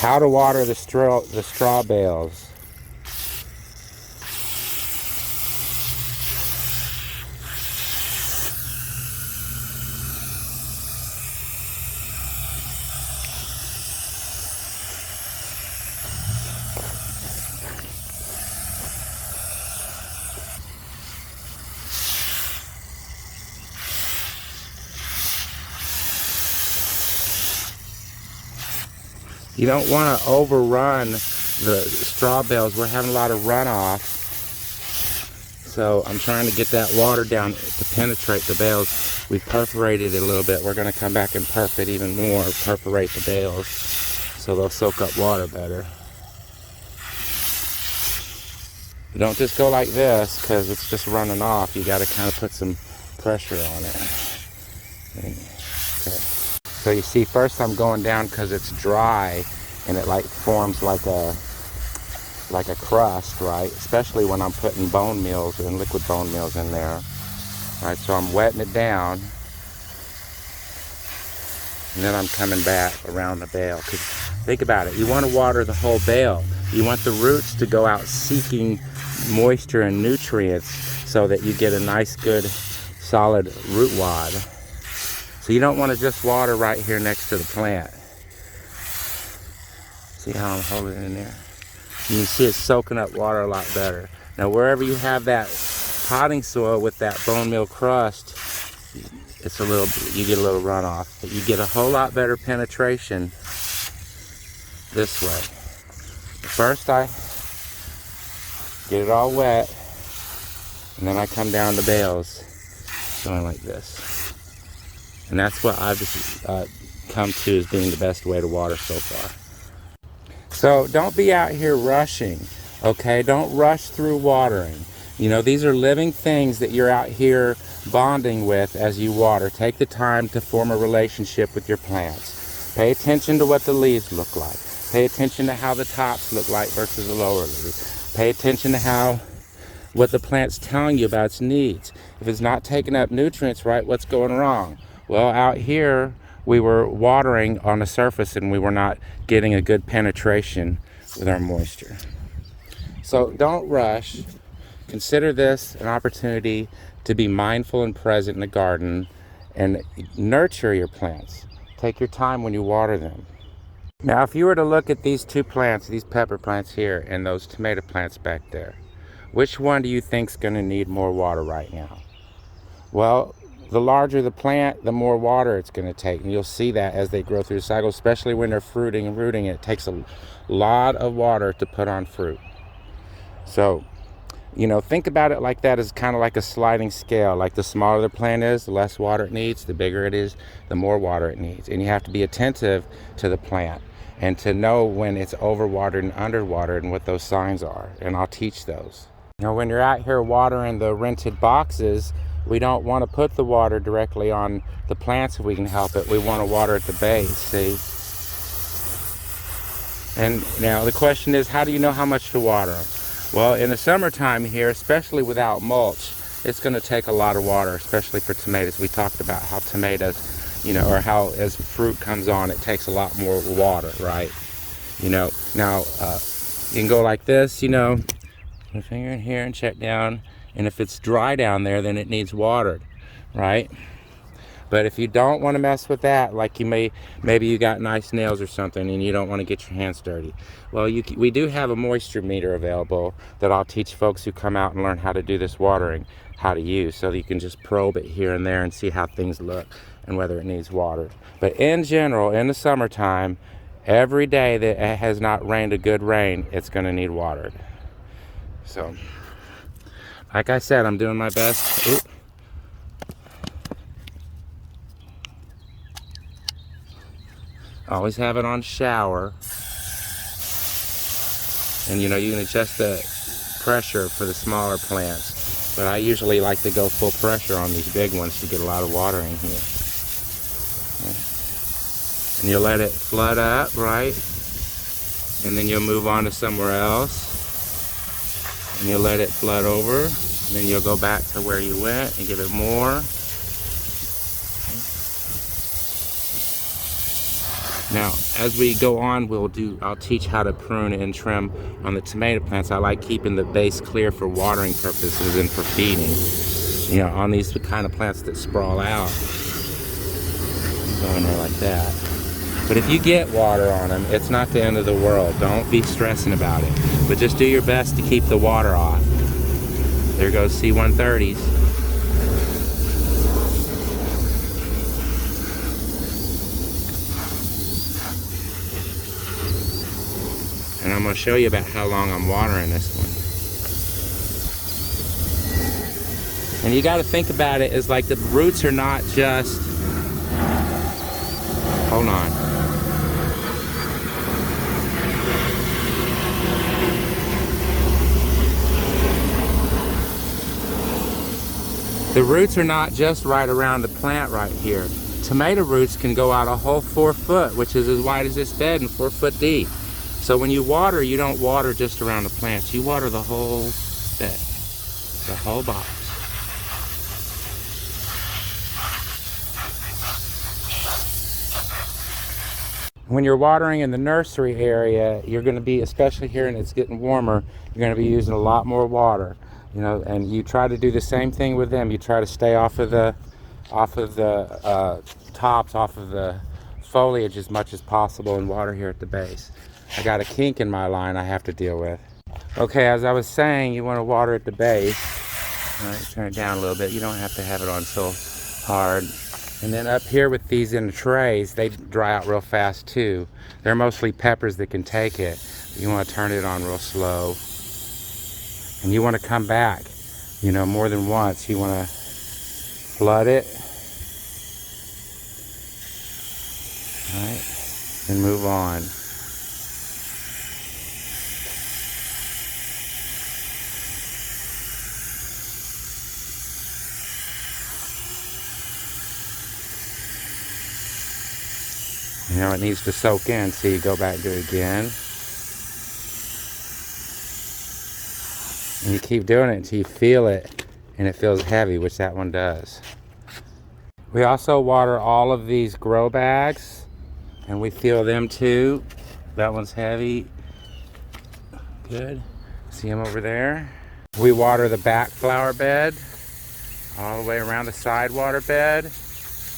How to water the straw bales. You don't want to overrun the straw bales. We're having a lot of runoff. So I'm trying to get that water down to penetrate the bales. We perforated it a little bit. We're going to come back and perf it even more, perforate the bales so they'll soak up water better. Don't just go like this because it's just running off. You got to kind of put some pressure on it. Okay. So you see, first I'm going down because it's dry and it like forms like a crust, right? Especially when I'm putting bone meals and liquid bone meals in there. Right, so I'm wetting it down, and then I'm coming back around the bale. Because think about it, you want to water the whole bale. You want the roots to go out seeking moisture and nutrients so that you get a nice, good, solid root wad. So you don't want to just water right here next to the plant. See how I'm holding it in there? You can see it's soaking up water a lot better. Now wherever you have that potting soil with that bone meal crust, it's a little, you get a little runoff, but you get a whole lot better penetration this way. First I get it all wet, and then I come down the bales going like this. And that's what I've just come to as being the best way to water so far. So don't be out here rushing, okay? Don't rush through watering. You know, these are living things that you're out here bonding with as you water. Take the time to form a relationship with your plants. Pay attention to what the leaves look like. Pay attention to how the tops look like versus the lower leaves. Pay attention to what the plant's telling you about its needs. If it's not taking up nutrients right, what's going wrong? Well, out here, we were watering on the surface and we were not getting a good penetration with our moisture. So don't rush. Consider this an opportunity to be mindful and present in the garden and nurture your plants. Take your time when you water them. Now, if you were to look at these two plants, these pepper plants here and those tomato plants back there, which one do you think is going to need more water right now? Well, the larger the plant, the more water it's going to take. And you'll see that as they grow through the cycle, especially when they're fruiting and rooting. It takes a lot of water to put on fruit. So, you know, think about it like that as kind of like a sliding scale. Like the smaller the plant is, the less water it needs. The bigger it is, the more water it needs. And you have to be attentive to the plant and to know when it's overwatered and underwatered and what those signs are. And I'll teach those. Now, when you're out here watering the rented boxes, we don't want to put the water directly on the plants if we can help it. We want to water at the base, see? And now the question is, how do you know how much to water them? Well, in the summertime here, especially without mulch, it's going to take a lot of water, especially for tomatoes. We talked about how tomatoes, you know, or how as fruit comes on, it takes a lot more water, right? You know, now you can go like this, you know, put a finger in here and check down. And if it's dry down there, then it needs watered, right? But if you don't want to mess with that, like maybe you got nice nails or something and you don't want to get your hands dirty. Well, we do have a moisture meter available that I'll teach folks who come out and learn how to do this watering, how to use, so that you can just probe it here and there and see how things look and whether it needs watered. But in general, in the summertime, every day that it has not rained a good rain, it's going to need watered. So, like I said, I'm doing my best. Oop. Always have it on shower. And you know, you can adjust the pressure for the smaller plants. But I usually like to go full pressure on these big ones to get a lot of water in here. And you'll let it flood up, right? And then you'll move on to somewhere else. And you'll let it flood over, and then you'll go back to where you went and give it more. Now, as we go on, I'll teach how to prune and trim on the tomato plants. I like keeping the base clear for watering purposes and for feeding. You know, on these kind of plants that sprawl out, go in there like that. But if you get water on them, it's not the end of the world. Don't be stressing about it. But just do your best to keep the water off. There goes C-130s. And I'm going to show you about how long I'm watering this one. And you got to think about it as like the roots are not just, hold on. The roots are not just right around the plant right here. Tomato roots can go out a whole 4 foot, which is as wide as this bed and 4 foot deep. So when you water, you don't water just around the plants. You water the whole bed, the whole box. When you're watering in the nursery area, you're going to be, especially here and it's getting warmer, you're going to be using a lot more water. You know, and you try to do the same thing with them. You try to stay off of the tops, off of the foliage as much as possible, and water here at the base. I got a kink in my line I have to deal with. Okay, as I was saying, you want to water at the base. All right, turn it down a little bit. You don't have to have it on so hard. And then up here with these in the trays, they dry out real fast too. They're mostly peppers that can take it. You want to turn it on real slow. And you want to come back, you know, more than once. You want to flood it. All right, and move on. You know, it needs to soak in, so you go back and do it again. And you keep doing it until you feel it and it feels heavy, which that one does. We also water all of these grow bags, and we feel them too. That one's heavy. Good. See them over there? We water the back flower bed, all the way around the side water bed,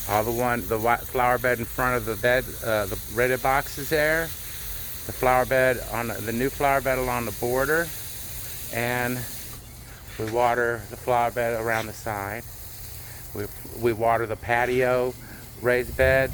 the white flower bed in front of the bed, the red boxes there, the flower bed on the new flower bed along the border, and we water the flower bed around the side. We water the patio raised beds,